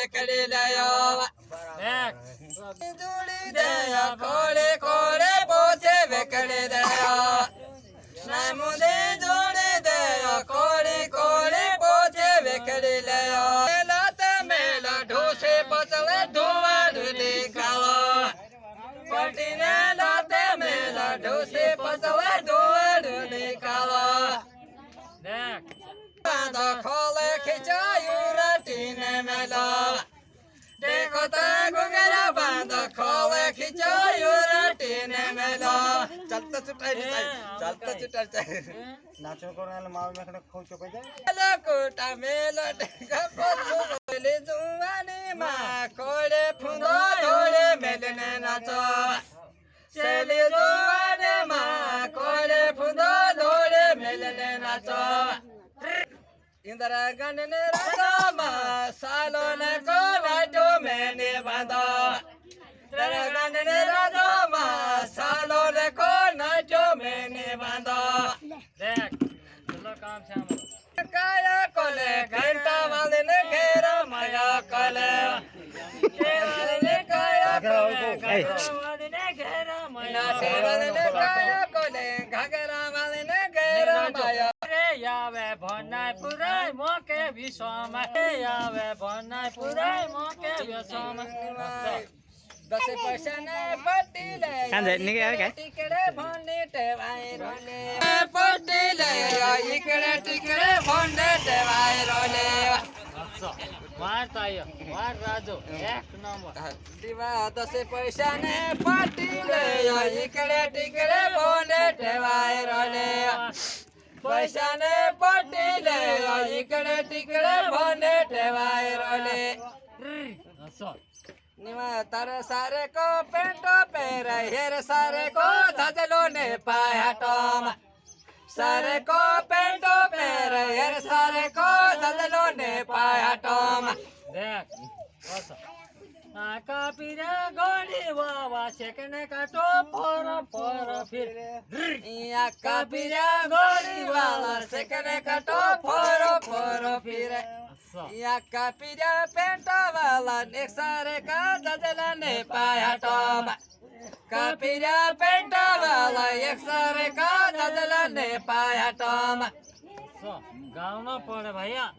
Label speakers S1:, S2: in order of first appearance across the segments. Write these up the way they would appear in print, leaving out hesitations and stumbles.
S1: વેકડી લયો જોડી દયા કોળે કોળે પોચે વેકડી દયા ના મુદે જોડી દયા કોળી કોળી પોચે વેકડી લયો લાતે મેલા ઢોસે પચલે ધોવા ઢૂલી ખાલો પટીને લાતે મેલા ઢોસે પચલે ધોવા ઢૂલી ખાલો બાંધો ખોલે ખીચાયું રટીને મેલો દેખોતા ગુંગરા બાંધો ખોલે ખીચાયું રટીને મેલો ચાલતા ચૂટાઈ
S2: નાચો કરો એટલે માવ મેકને ખોચો કહી જાય
S1: લકોટા મેલો ડેગા પોછો લે જુવાની માં કોડે ફૂંદો ધોળે મેલને નાચો સેલી જુવાને માં કોડે ફૂંદો ધોળે મેલને નાચો इंदिरा गांधी राजा मां सालो ने को नाचो मैंने बांधो इंदिरा गांधी राजा मां सालो ने को नाचो मैंने बांधो
S3: देख चलो काम से हम
S1: काया कोले घंटा वाले ने घेरा माया कोले ने काया कोले घंटा वाले ने घेरा माया वाले ने काया कोले घाघरा वाले ने घेरा माया
S3: यावे भनाय पुराय मोके विश्वमा यावे भनाय पुराय मोके विश्वमा
S1: 10 पैसा ने पट्टी ले
S2: કાંદે નીકે આવે કે
S1: ટીકડે ભોંડે ટેવાય રોલે પટ્ટી લે ઈકડે ટીકડે ભોંડે ટેવાય રોલે
S3: अच्छा वार तायो वार राजो एक नंबर
S1: દીવા 10 પૈસા ને પટ્ટી લે ઈકડે ટીકડે ભોંડે ટેવાય રોલે पैसा ने पट्टी ले इकड़े टिकड़े भोंडे टेवाय रोले
S3: अच्छा
S1: निवा तारे सारे को पेंटो पेरे हेर सारे को धजलो ने पाया टोम सारे को पेंटो पेरे हेर सारे को धजलो ने पाया टोम
S3: देख अच्छा आका पीरा गोड़ी वावा शेकने का तो पर फिर
S1: या कबीरा गोरी वाला सेकने कटो फोरो फोरो फिरे या कबीरा पेंटा वाला एक सारे का दजला ने पाया टोम कबीरा पेंटा वाला एक सारे का दजला ने पाया टोम
S3: गाँव न पड़े भैया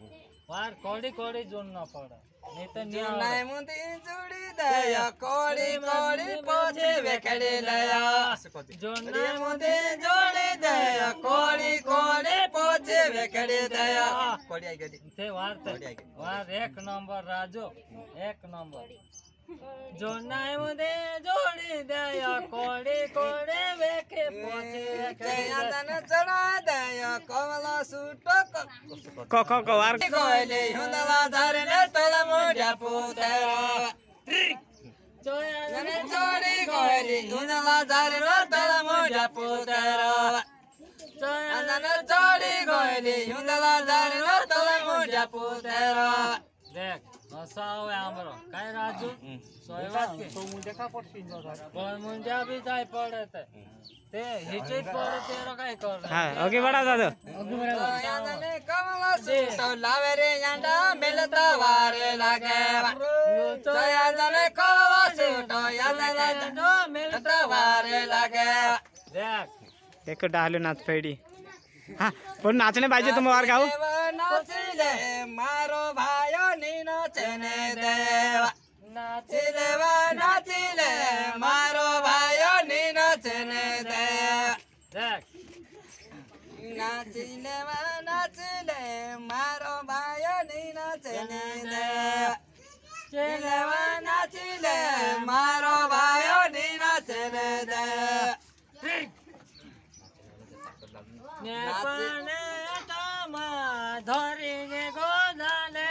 S3: वार कोड़ी कोड़ी जोड़ना पड़े नहीं तो नहीं
S1: जुनाई मुंदी जुड़ी दया कोड़ी कोड़ी पोछे वेकड़ी लया जुनाई मुंदी जुड़ी दया कोड़ी कोड़ी पोछे वेकड़ी दया कोड़ी आई गई
S3: थे वार एक नंबर राजो एक नंबर जुनाई मुंदी जोड़ी दया कोड़ी कोड़ी वेके पोछे
S1: दया तन चढ़ा दया कोला सूटो
S2: કો વાર
S1: कोले हुंदला धरने तोला मोजा पुतरा जने जोड़ी कोली हुंदला धरने तोला मोजा पुतरा जने जोड़ी कोली हुंदला धरने तोला मोजा पुतरा
S3: देख हसाओ आमरो काय राजू सोय बात के
S2: તો હું દેખા પડતી ન થાય
S3: पण मुंजा भी जाय पड़े ते हिचीत पड़े तेरो काय कर
S2: હા ઓકે બડા દાદો
S1: जने कमला सूटो लावे रे यांडा मिलता वारे लागे जया जने कमला सूटो यांडा मिलता वारे लागे
S3: देख
S2: એક ડાલ્યો નાચ પડી હા પણ નાચને બાજુ તમે વાર ગાઓ
S1: नाचिले मारो भायो नी नाचने देवा नाचिले मारो भायो नी नाचने देवा
S3: देख
S1: नाचिले मारो भायो नी नाचने देवा नाचिले मारो भायो नी नाचने देवा
S3: ने पाने तमा धरी ने गोदाने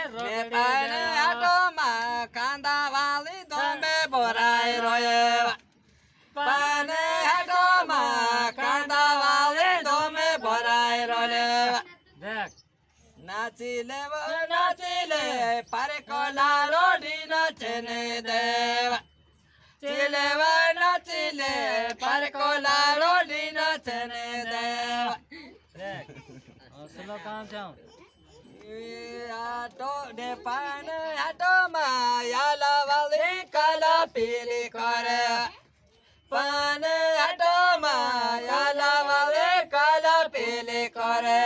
S1: पाने आटो मा कांदा वाली दोमे बोराई रोये पाने आटो मा कांदा वाली दोमे बोराई रोये
S3: देख
S1: नाचिले पारे कोला रोडी नाचने देवा नाचिले पारे कोला रोडी नाचने देवा
S3: देख असलो काम जाऊं
S1: आटो दे पाने आटो मा પીલી કરે પાને આટોમાં આલા વાલે કાલા પીલી કરે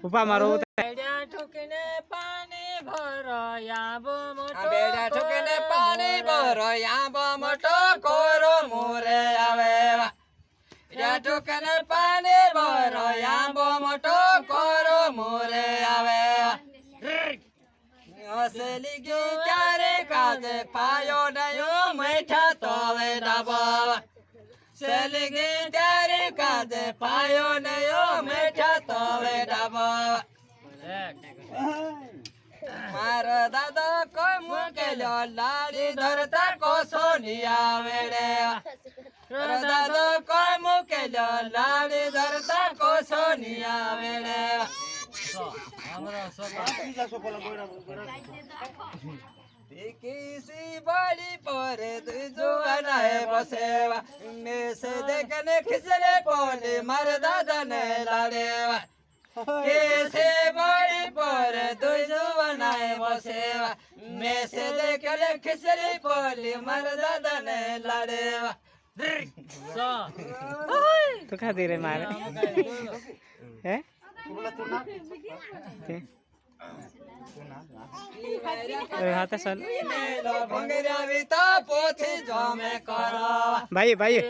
S2: ઉભા મારો
S3: બેડા ઠોકીને પાણી ભરો આંબો મોટો
S1: બેડા ઠોકીને પાણી ભરો આંબો મોટો કોરો મોરે આવે બેડા ઠોકીને પાણી ભરો આંબો મોટો કોરો મોરે આવે હસલી ગઈ ત્યારે કાજે પાયો નયો મેઠા તોલે ડાબા સલી ગઈ ત્યારે કાજે પાયો નયો મેઠા તોલે ડાબા મારો દાદો કોઈ મૂકેલો લાડી ધરતા કોસો નિયા વેડે મારો દાદો કોઈ મૂકેલો લાડી ધરતા કોસો નિયા વેડે કિસી બડી પર જુવાના હે બસેવા મેસે દેખને ખિસલે પોલે માર દાદા ને લાડેવા કિસી બડી પર જુવાના હે બસેવા મેસે દેખને ખિસલે પોલે માર દાદા ને લાડેવા
S2: તો ખાધી રે મારે હે હાથે સર
S1: ભંગર્યા વિતા પોથી જોમે કરો
S2: ભાઈ ભાઈ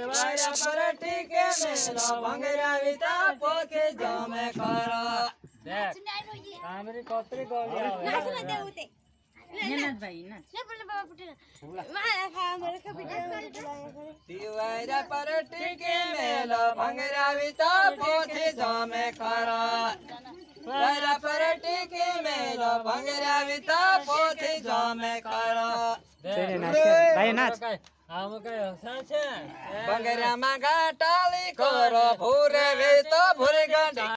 S1: પર ટીકે મેલો ભંગર્યા વિતા પોથી જોમે કરો
S3: કામરી કોતરી ગોળી આવે
S1: દિવારા પર ટીકે મેલો ભંગર્યા વિતા પોથી જોમે કરો દિવારા પર ટીકે મેલો ભંગર્યા વિતા પોથી જોમે કરો
S2: ભાઈ નાચ
S3: આમ કઈ હસા છે
S1: ભંગર્યામાં ગાટાલી કરો ભૂરે